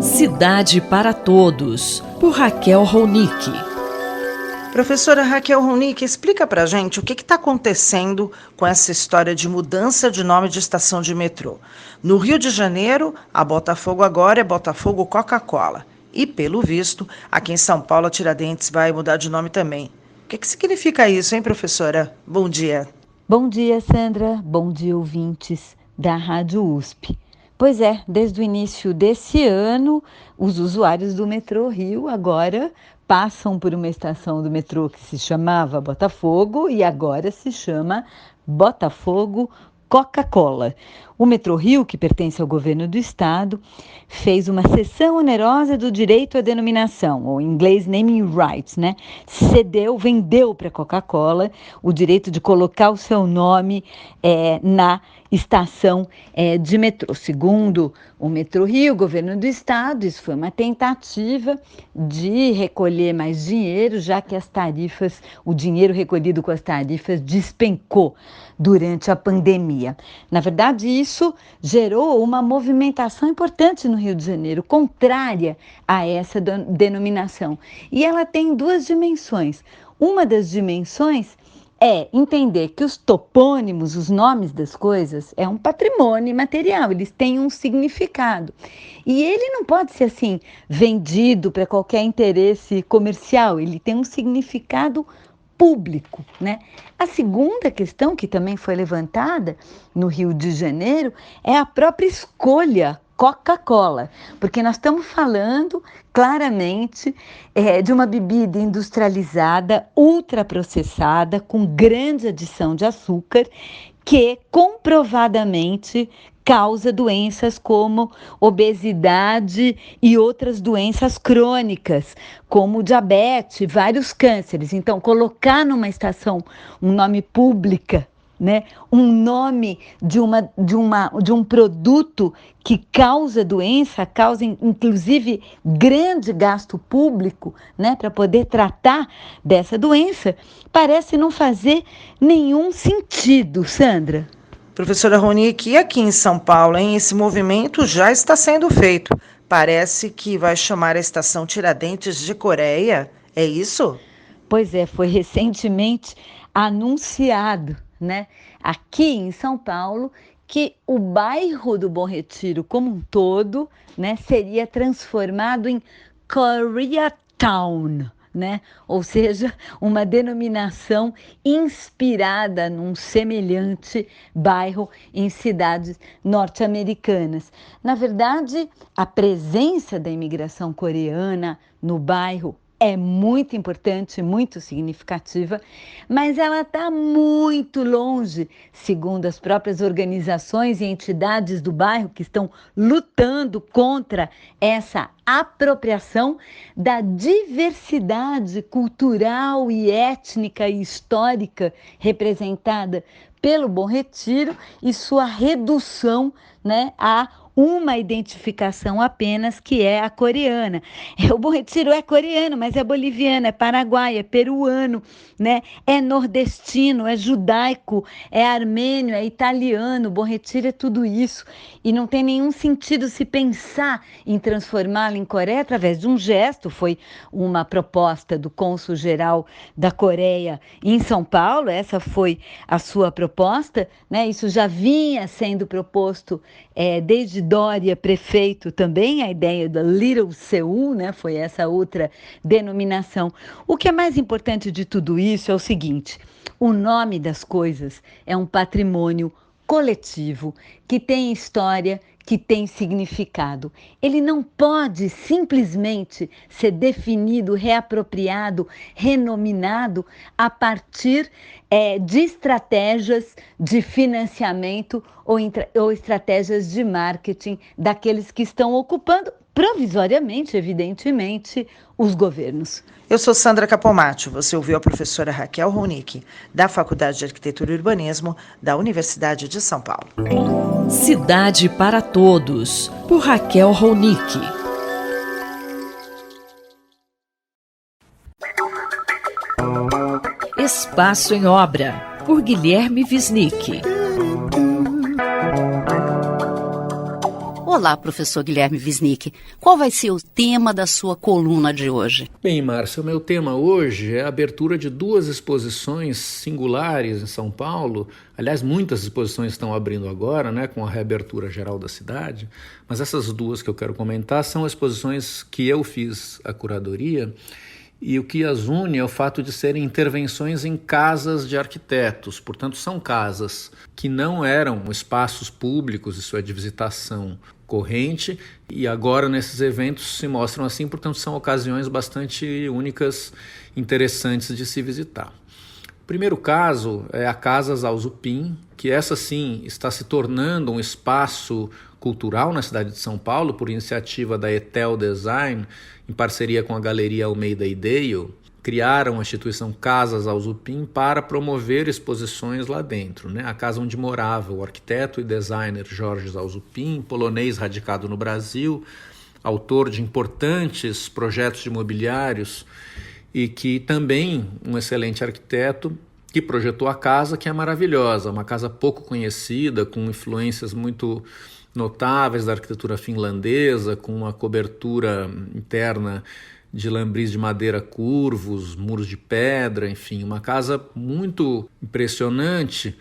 Cidade para Todos, por Raquel Ronick. Professora Raquel Ronick, explica pra gente o que está acontecendo com essa história de mudança de nome de estação de metrô. No Rio de Janeiro, a Botafogo agora é Botafogo Coca-Cola. E, pelo visto, aqui em São Paulo, a Tiradentes vai mudar de nome também. O que significa isso, hein, professora? Bom dia. Bom dia, Sandra. Bom dia, ouvintes da Rádio USP. Pois é, desde o início desse ano, os usuários do metrô Rio agora passam por uma estação do metrô que se chamava Botafogo e agora se chama Botafogo Coca-Cola. O metrô Rio, que pertence ao governo do estado, fez uma cessão onerosa do direito à denominação, ou em inglês naming rights, né? Vendeu para a Coca-Cola o direito de colocar o seu nome na estação de metrô. Segundo o Metrô Rio, o governo do estado, isso foi uma tentativa de recolher mais dinheiro, já que o dinheiro recolhido com as tarifas despencou durante a pandemia. Na verdade, isso gerou uma movimentação importante no Rio de Janeiro, contrária a essa denominação. E ela tem duas dimensões. Uma das dimensões é entender que os topônimos, os nomes das coisas, é um patrimônio imaterial, eles têm um significado. E ele não pode ser assim vendido para qualquer interesse comercial, ele tem um significado público, né? A segunda questão que também foi levantada no Rio de Janeiro é a própria escolha Coca-Cola, porque nós estamos falando claramente de uma bebida industrializada, ultraprocessada, com grande adição de açúcar, que comprovadamente causa doenças como obesidade e outras doenças crônicas, como diabetes, vários cânceres. Então, colocar numa estação um nome pública, né, um nome de um produto que causa doença, causa inclusive grande gasto público, né, para poder tratar dessa doença, parece não fazer nenhum sentido, Sandra. Professora Ronick, e aqui em São Paulo, hein, esse movimento já está sendo feito. Parece que vai chamar a estação Tiradentes de Coreia, é isso? Pois é, foi recentemente anunciado, né, aqui em São Paulo, que o bairro do Bom Retiro como um todo, né, seria transformado em Koreatown, né? Ou seja, uma denominação inspirada num semelhante bairro em cidades norte-americanas. Na verdade, a presença da imigração coreana no bairro é muito importante, muito significativa, mas ela está muito longe, segundo as próprias organizações e entidades do bairro que estão lutando contra essa apropriação da diversidade cultural e étnica e histórica representada pelo Bom Retiro e sua redução, né, a uma identificação apenas, que é a coreana. O Bom Retiro é coreano, mas é boliviano, é paraguaio, é peruano, né? É nordestino, é judaico, é armênio, é italiano. O Bom Retiro é tudo isso. E não tem nenhum sentido se pensar em transformá-lo em Coreia através de um gesto. Foi uma proposta do cônsul-geral da Coreia em São Paulo, essa foi a sua proposta, né? Isso já vinha sendo proposto desde Dória prefeito também, a ideia da Little Seul, né? Foi essa outra denominação. O que é mais importante de tudo isso é o seguinte: o nome das coisas é um patrimônio coletivo que tem história, que tem significado. Ele não pode simplesmente ser definido, reapropriado, renominado a partir de estratégias de financiamento ou estratégias de marketing daqueles que estão ocupando provisoriamente, evidentemente, os governos. Eu sou Sandra Capomatto, você ouviu a professora Raquel Ronick, da Faculdade de Arquitetura e Urbanismo da Universidade de São Paulo. Cidade para Todos, por Raquel Ronick. Espaço em Obra, por Guilherme Wisnik. Olá, professor Guilherme Wisnik. Qual vai ser o tema da sua coluna de hoje? Bem, Márcia, o meu tema hoje é a abertura de 2 exposições singulares em São Paulo. Aliás, muitas exposições estão abrindo agora, né, com a reabertura geral da cidade. Mas essas 2 que eu quero comentar são exposições que eu fiz a curadoria. E o que as une é o fato de serem intervenções em casas de arquitetos. Portanto, são casas que não eram espaços públicos, isso é, de visitação corrente, e agora nesses eventos se mostram assim, portanto são ocasiões bastante únicas, interessantes de se visitar. O primeiro caso é a Casa Zalzupin, que essa sim está se tornando um espaço cultural na cidade de São Paulo, por iniciativa da Etel Design, em parceria com a Galeria Almeida e Dale, criaram a instituição Casa Zalzupin para promover exposições lá dentro, né? A casa onde morava o arquiteto e designer Jorge Zalzupin, polonês radicado no Brasil, autor de importantes projetos de mobiliários e que também um excelente arquiteto que projetou a casa, que é maravilhosa, uma casa pouco conhecida, com influências muito notáveis da arquitetura finlandesa, com uma cobertura interna de lambris de madeira curvos, muros de pedra, enfim, uma casa muito impressionante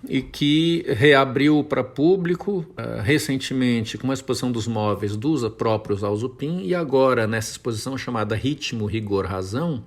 e que reabriu para público recentemente com uma exposição dos móveis dos próprios Zalzupin e agora nessa exposição chamada Ritmo, Rigor, Razão,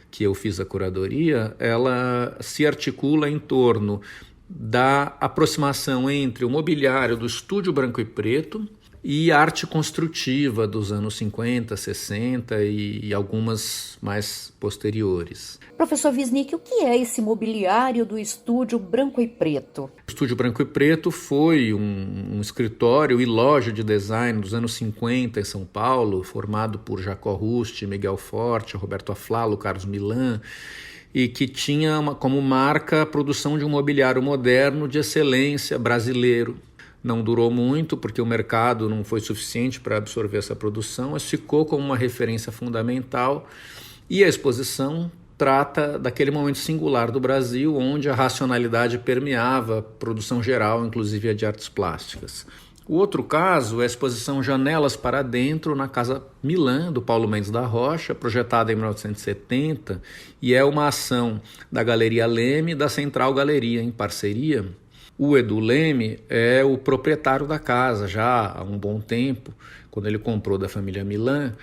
que eu fiz a curadoria, ela se articula em torno da aproximação entre o mobiliário do estúdio branco e preto e arte construtiva dos anos 50, 60 e algumas mais posteriores. Professor Wisnik, o que é esse mobiliário do estúdio branco e preto? O estúdio branco e preto foi um escritório e loja de design dos anos 50 em São Paulo, formado por Jacó Rusti, Miguel Forte, Roberto Aflalo, Carlos Milan, e que tinha como marca a produção de um mobiliário moderno de excelência brasileiro. Não durou muito, porque o mercado não foi suficiente para absorver essa produção, mas ficou como uma referência fundamental. E a exposição trata daquele momento singular do Brasil, onde a racionalidade permeava a produção geral, inclusive a de artes plásticas. O outro caso é a exposição Janelas para Dentro, na Casa Milan, do Paulo Mendes da Rocha, projetada em 1970, e é uma ação da Galeria Leme e da Central Galeria, em parceria. O Edu Leme é o proprietário da casa já há um bom tempo, quando ele comprou da família Milan.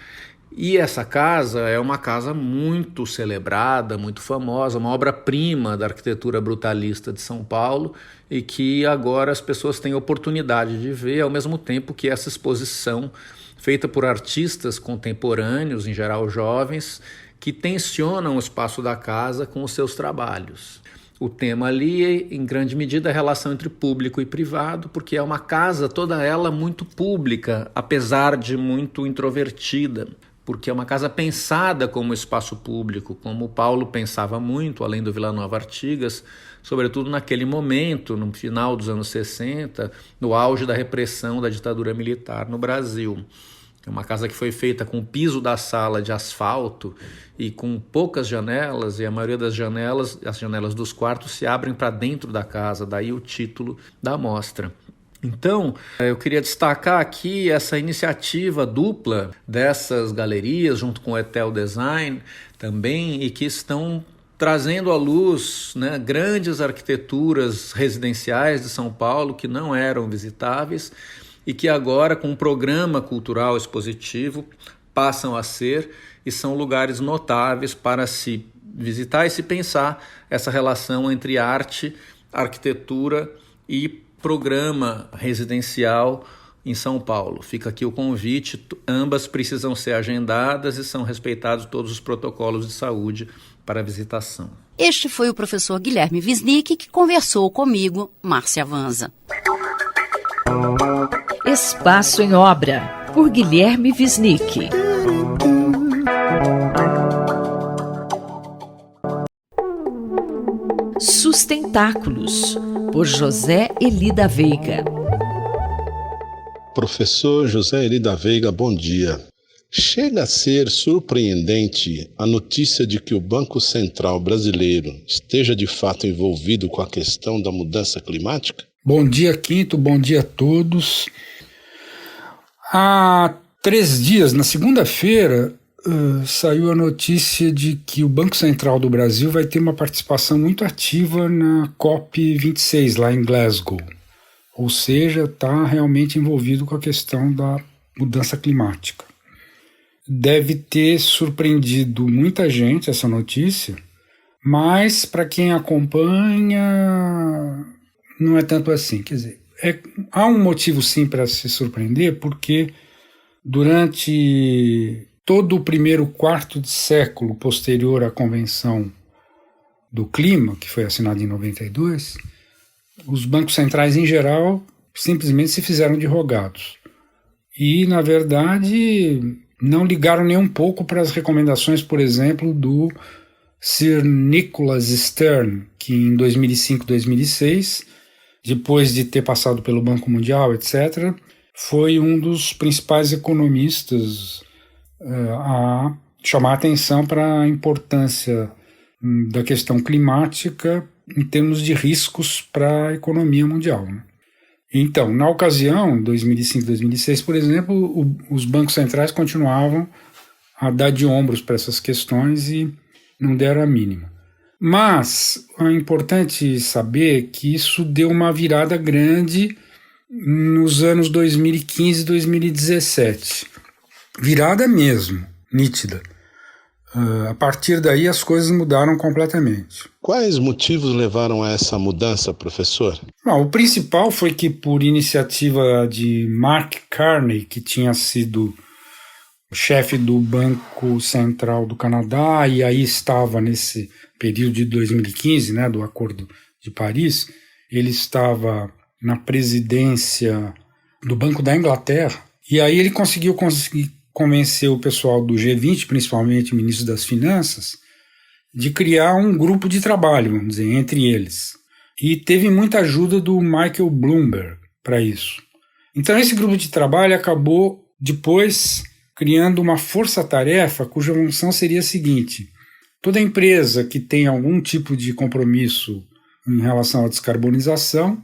E essa casa é uma casa muito celebrada, muito famosa, uma obra-prima da arquitetura brutalista de São Paulo e que agora as pessoas têm oportunidade de ver, ao mesmo tempo que essa exposição, feita por artistas contemporâneos, em geral jovens, que tensionam o espaço da casa com os seus trabalhos. O tema ali é, em grande medida, a relação entre público e privado, porque é uma casa toda ela muito pública, apesar de muito introvertida, porque é uma casa pensada como espaço público, como o Paulo pensava muito, além do Vila Nova Artigas, sobretudo naquele momento, no final dos anos 60, no auge da repressão da ditadura militar no Brasil. É uma casa que foi feita com o piso da sala de asfalto e com poucas janelas, e a maioria das janelas, as janelas dos quartos, se abrem para dentro da casa, daí o título da mostra. Então, eu queria destacar aqui essa iniciativa dupla dessas galerias, junto com o Etel Design também, e que estão trazendo à luz, né, grandes arquiteturas residenciais de São Paulo que não eram visitáveis, e que agora, com um programa cultural expositivo, passam a ser e são lugares notáveis para se visitar e se pensar essa relação entre arte, arquitetura e programa residencial em São Paulo. Fica aqui o convite, ambas precisam ser agendadas e são respeitados todos os protocolos de saúde para a visitação. Este foi o professor Guilherme Wisnik que conversou comigo, Márcia Vanza. Espaço em Obra, por Guilherme Wisnik. Sustentáculos, por José Eli da Veiga. Professor José Eli da Veiga, bom dia. Chega a ser surpreendente a notícia de que o Banco Central brasileiro esteja de fato envolvido com a questão da mudança climática? Bom dia, Quinto, bom dia a todos. Há 3 dias, na segunda-feira, saiu a notícia de que o Banco Central do Brasil vai ter uma participação muito ativa na COP26, lá em Glasgow. Ou seja, está realmente envolvido com a questão da mudança climática. Deve ter surpreendido muita gente essa notícia, mas para quem acompanha, não é tanto assim. Quer dizer, há um motivo sim para se surpreender, porque durante todo o primeiro quarto de século posterior à Convenção do Clima, que foi assinada em 92, os bancos centrais em geral simplesmente se fizeram de rogados. E, na verdade, não ligaram nem um pouco para as recomendações, por exemplo, do Sir Nicholas Stern, que em 2005, 2006, depois de ter passado pelo Banco Mundial, etc., foi um dos principais economistas a chamar a atenção para a importância da questão climática em termos de riscos para a economia mundial, né? Então, na ocasião, em 2005, 2006, por exemplo, os bancos centrais continuavam a dar de ombros para essas questões e não deram a mínima. Mas é importante saber que isso deu uma virada grande nos anos 2015 e 2017. Virada mesmo, nítida. A partir daí as coisas mudaram completamente. Quais motivos levaram a essa mudança, professor? O principal foi que, por iniciativa de Mark Carney, que tinha sido chefe do Banco Central do Canadá e aí estava nesse período de 2015, né, do Acordo de Paris, ele estava na presidência do Banco da Inglaterra, e aí ele conseguiu convencer o pessoal do G20, principalmente o ministro das Finanças, de criar um grupo de trabalho, vamos dizer, entre eles. E teve muita ajuda do Michael Bloomberg para isso. Então esse grupo de trabalho acabou depois criando uma força-tarefa cuja função seria a seguinte: toda empresa que tem algum tipo de compromisso em relação à descarbonização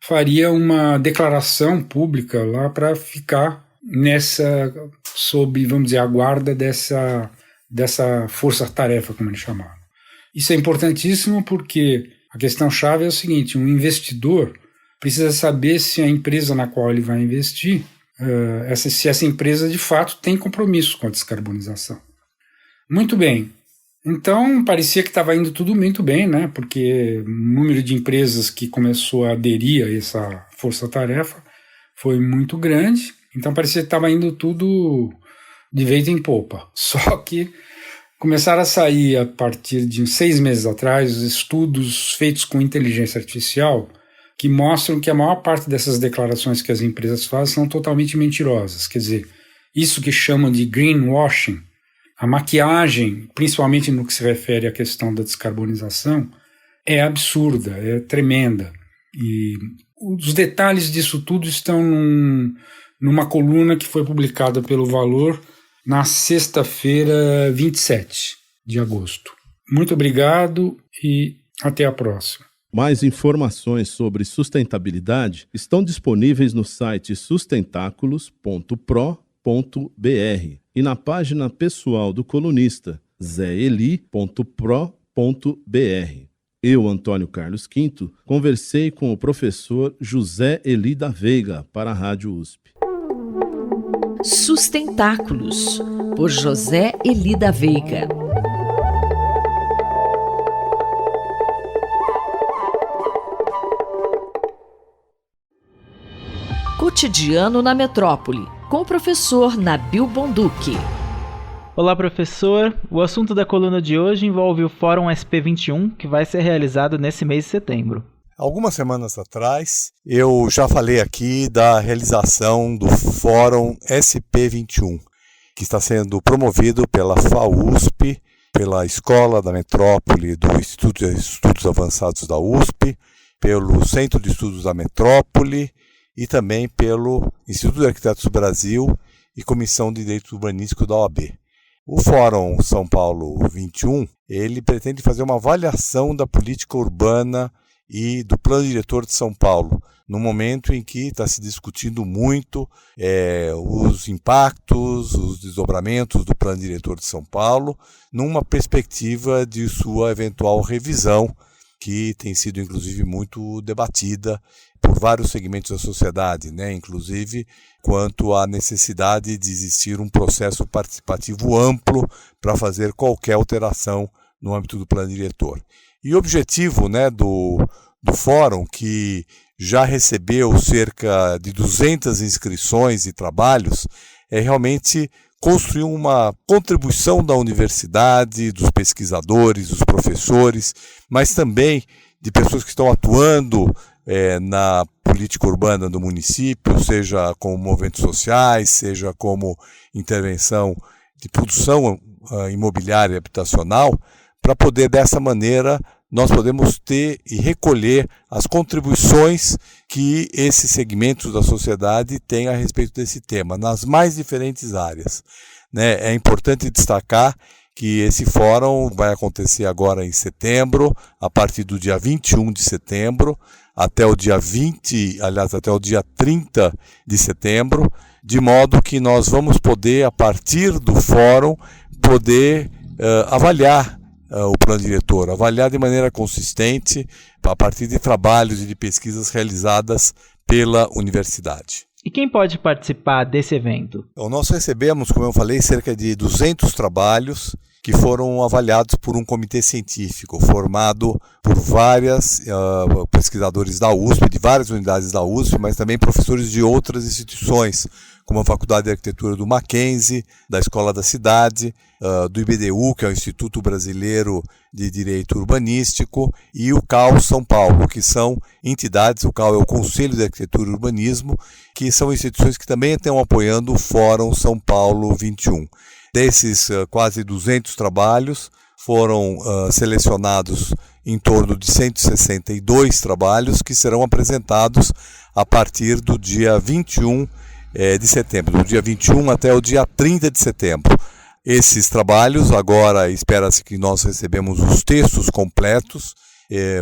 faria uma declaração pública lá para ficar sob, vamos dizer, a guarda dessa força-tarefa, como eles chamavam. Isso é importantíssimo porque a questão-chave é o seguinte: um investidor precisa saber se a empresa na qual ele vai investir, se essa empresa de fato tem compromisso com a descarbonização. Muito bem. Então parecia que estava indo tudo muito bem, né? Porque o número de empresas que começou a aderir a essa força-tarefa foi muito grande. Então parecia que estava indo tudo de vento em popa. Só que começaram a sair, a partir de 6 meses atrás, os estudos feitos com inteligência artificial que mostram que a maior parte dessas declarações que as empresas fazem são totalmente mentirosas. Quer dizer, isso que chamam de greenwashing, a maquiagem, principalmente no que se refere à questão da descarbonização, é absurda, é tremenda. E os detalhes disso tudo estão numa coluna que foi publicada pelo Valor na sexta-feira, 27 de agosto. Muito obrigado e até a próxima. Mais informações sobre sustentabilidade estão disponíveis no site sustentáculos.pro.br e na página pessoal do colunista zeeli.pro.br. Eu, Antônio Carlos Quinto, conversei com o professor José Eli da Veiga para a Rádio USP. Sustentáculos, por José Eli da Veiga. Cotidiano na Metrópole, com o professor Nabil Bonduki. Olá, professor. O assunto da coluna de hoje envolve o Fórum SP21, que vai ser realizado nesse mês de setembro. Algumas semanas atrás, eu já falei aqui da realização do Fórum SP21, que está sendo promovido pela FAUSP, pela Escola da Metrópole do Instituto de Estudos Avançados da USP, pelo Centro de Estudos da Metrópole e também pelo Instituto de Arquitetos do Brasil e Comissão de Direito Urbanístico da OAB. O Fórum São Paulo 21, ele pretende fazer uma avaliação da política urbana e do Plano Diretor de São Paulo, no momento em que está se discutindo muito os impactos, os desdobramentos do Plano Diretor de São Paulo, numa perspectiva de sua eventual revisão, que tem sido inclusive muito debatida por vários segmentos da sociedade, né? Inclusive quanto à necessidade de existir um processo participativo amplo para fazer qualquer alteração no âmbito do Plano Diretor. E o objetivo, né, do fórum, que já recebeu cerca de 200 inscrições e trabalhos, é realmente construir uma contribuição da universidade, dos pesquisadores, dos professores, mas também de pessoas que estão atuando na política urbana do município, seja como movimentos sociais, seja como intervenção de produção imobiliária e habitacional, para poder, dessa maneira, nós podemos ter e recolher as contribuições que esses segmentos da sociedade têm a respeito desse tema, nas mais diferentes áreas, né? É importante destacar que esse fórum vai acontecer agora em setembro, a partir do dia 21 de setembro, até o dia 30 de setembro, de modo que nós vamos poder, a partir do fórum, poder avaliar o plano diretor, avaliar de maneira consistente a partir de trabalhos e de pesquisas realizadas pela universidade. E quem pode participar desse evento? Nós recebemos, como eu falei, cerca de 200 trabalhos que foram avaliados por um comitê científico formado por vários pesquisadores da USP, de várias unidades da USP, mas também professores de outras instituições, como a Faculdade de Arquitetura do Mackenzie, da Escola da Cidade, do IBDU, que é o Instituto Brasileiro de Direito Urbanístico, e o CAU São Paulo, que são entidades, o CAU é o Conselho de Arquitetura e Urbanismo, que são instituições que também estão apoiando o Fórum São Paulo 21. Desses quase 200 trabalhos, foram selecionados em torno de 162 trabalhos que serão apresentados a partir do dia 21 de setembro, do dia 21 até o dia 30 de setembro. Esses trabalhos, agora espera-se que nós recebemos os textos completos,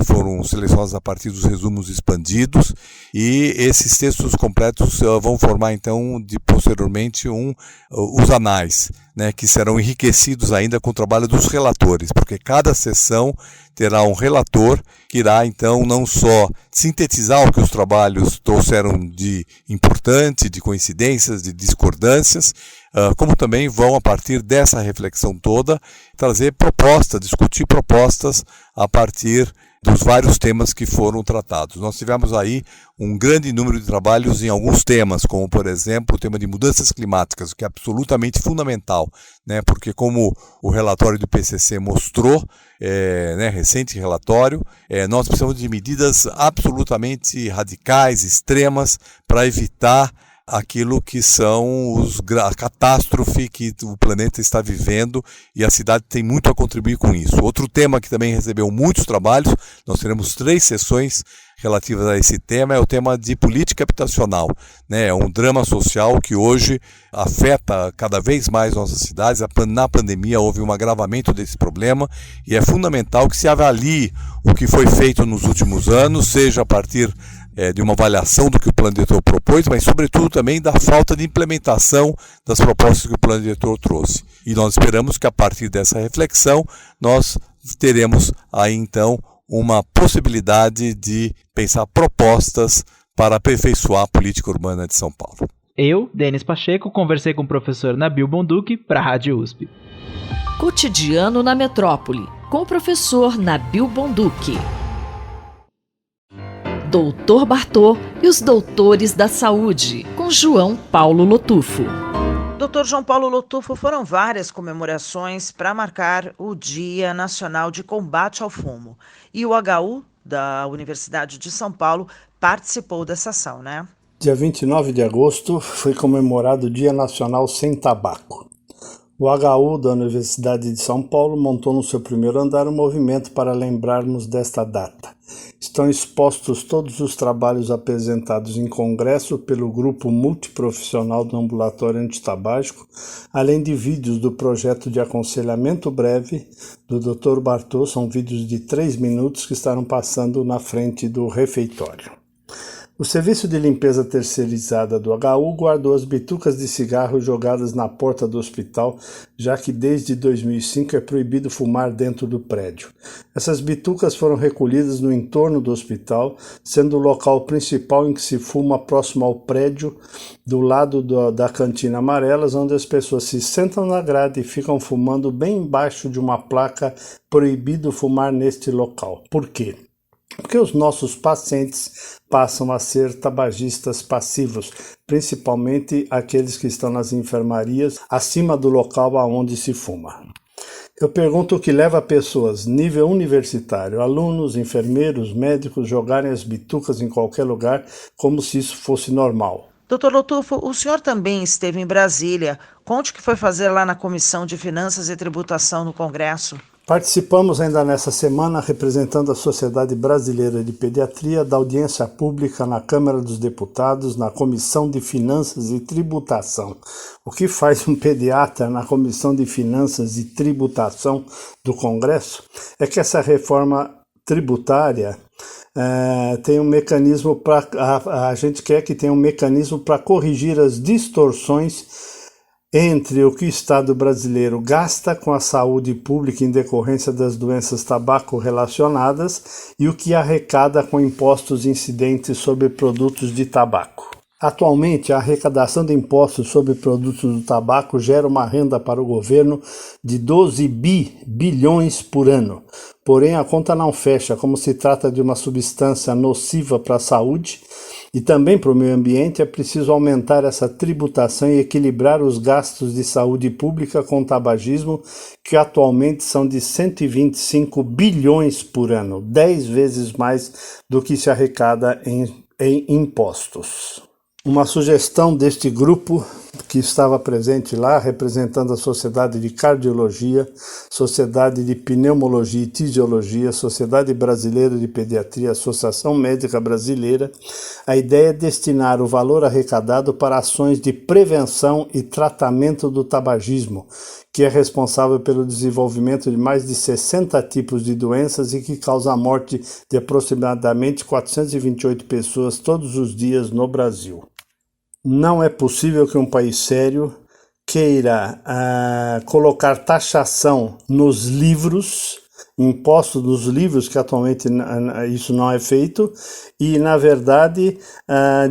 foram selecionados a partir dos resumos expandidos, e esses textos completos vão formar então posteriormente os anais, né, que serão enriquecidos ainda com o trabalho dos relatores, porque cada sessão terá um relator que irá então não só sintetizar o que os trabalhos trouxeram de importante, de coincidências, de discordâncias, como também vão, a partir dessa reflexão toda, trazer propostas, discutir propostas a partir dos vários temas que foram tratados. Nós tivemos aí um grande número de trabalhos em alguns temas, como, por exemplo, o tema de mudanças climáticas, o que é absolutamente fundamental, né? Porque, como o relatório do IPCC mostrou, recente relatório, nós precisamos de medidas absolutamente radicais, extremas, para evitar aquilo que são a catástrofe que o planeta está vivendo, e a cidade tem muito a contribuir com isso. Outro tema que também recebeu muitos trabalhos, nós teremos 3 sessões relativas a esse tema, é o tema de política habitacional, né? É um drama social que hoje afeta cada vez mais nossas cidades. Na pandemia houve um agravamento desse problema, e é fundamental que se avalie o que foi feito nos últimos anos, seja a partir de uma avaliação do que o plano diretor propôs, mas sobretudo também da falta de implementação das propostas que o plano diretor trouxe. E nós esperamos que, a partir dessa reflexão, nós teremos aí então uma possibilidade de pensar propostas para aperfeiçoar a política urbana de São Paulo. Eu, Denis Pacheco, conversei com o professor Nabil Bonduki para a Rádio USP. Cotidiano na Metrópole, com o professor Nabil Bonduki. Doutor Bartô e os Doutores da Saúde, com João Paulo Lotufo. Dr. João Paulo Lotufo, foram várias comemorações para marcar o Dia Nacional de Combate ao Fumo. E o HU da Universidade de São Paulo participou dessa ação, né? Dia 29 de agosto foi comemorado o Dia Nacional Sem Tabaco. O HU da Universidade de São Paulo montou no seu primeiro andar um movimento para lembrarmos desta data. Estão expostos todos os trabalhos apresentados em congresso pelo Grupo Multiprofissional do Ambulatório Antitabágico, além de vídeos do projeto de aconselhamento breve do Dr. Bartô. São vídeos de 3 minutos que estarão passando na frente do refeitório. O serviço de limpeza terceirizada do HU guardou as bitucas de cigarro jogadas na porta do hospital, já que desde 2005 é proibido fumar dentro do prédio. Essas bitucas foram recolhidas no entorno do hospital, sendo o local principal em que se fuma próximo ao prédio, do lado da cantina Amarelas, onde as pessoas se sentam na grade e ficam fumando bem embaixo de uma placa proibido fumar neste local. Por quê? Porque os nossos pacientes passam a ser tabagistas passivos, principalmente aqueles que estão nas enfermarias acima do local aonde se fuma. Eu pergunto o que leva pessoas nível universitário, alunos, enfermeiros, médicos, jogarem as bitucas em qualquer lugar como se isso fosse normal. Dr. Lotufo, o senhor também esteve em Brasília. Conte o que foi fazer lá na Comissão de Finanças e Tributação no Congresso. Participamos ainda nessa semana, representando a Sociedade Brasileira de Pediatria, da audiência pública na Câmara dos Deputados, na Comissão de Finanças e Tributação. O que faz um pediatra na Comissão de Finanças e Tributação do Congresso é que essa reforma tributária tem um mecanismo a gente quer que tenha um mecanismo para corrigir as distorções entre o que o Estado brasileiro gasta com a saúde pública em decorrência das doenças tabaco-relacionadas e o que arrecada com impostos incidentes sobre produtos de tabaco. Atualmente, a arrecadação de impostos sobre produtos do tabaco gera uma renda para o governo de 12 bilhões por ano. Porém, a conta não fecha, como se trata de uma substância nociva para a saúde e também para o meio ambiente. É preciso aumentar essa tributação e equilibrar os gastos de saúde pública com o tabagismo, que atualmente são de 125 bilhões por ano, 10 vezes mais do que se arrecada em impostos. Uma sugestão deste grupo que estava presente lá, representando a Sociedade de Cardiologia, Sociedade de Pneumologia e Tisiologia, Sociedade Brasileira de Pediatria, Associação Médica Brasileira. A ideia é destinar o valor arrecadado para ações de prevenção e tratamento do tabagismo, que é responsável pelo desenvolvimento de mais de 60 tipos de doenças e que causa a morte de aproximadamente 428 pessoas todos os dias no Brasil. Não é possível que um país sério queira colocar taxação nos livros, imposto dos livros, que atualmente isso não é feito, e, na verdade,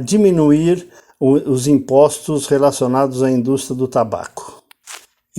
diminuir os impostos relacionados à indústria do tabaco.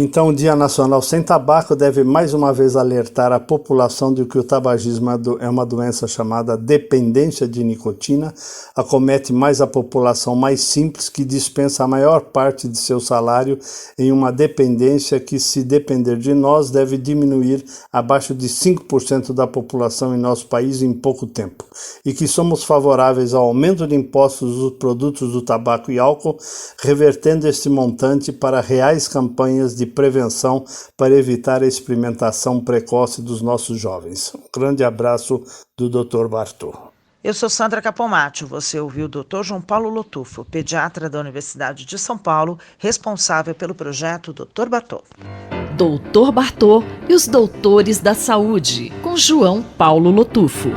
Então, o Dia Nacional Sem Tabaco deve mais uma vez alertar a população de que o tabagismo é uma doença chamada dependência de nicotina, acomete mais a população mais simples, que dispensa a maior parte de seu salário em uma dependência que, se depender de nós, deve diminuir abaixo de 5% da população em nosso país em pouco tempo, e que somos favoráveis ao aumento de impostos dos produtos do tabaco e álcool, revertendo este montante para reais campanhas de prevenção para evitar a experimentação precoce dos nossos jovens. Um grande abraço do Dr. Bartô. Eu sou Sandra Capomatti. Você ouviu o Dr. João Paulo Lotufo, pediatra da Universidade de São Paulo, responsável pelo projeto Dr. Bartô. Dr. Bartô e os Doutores da Saúde, com João Paulo Lotufo.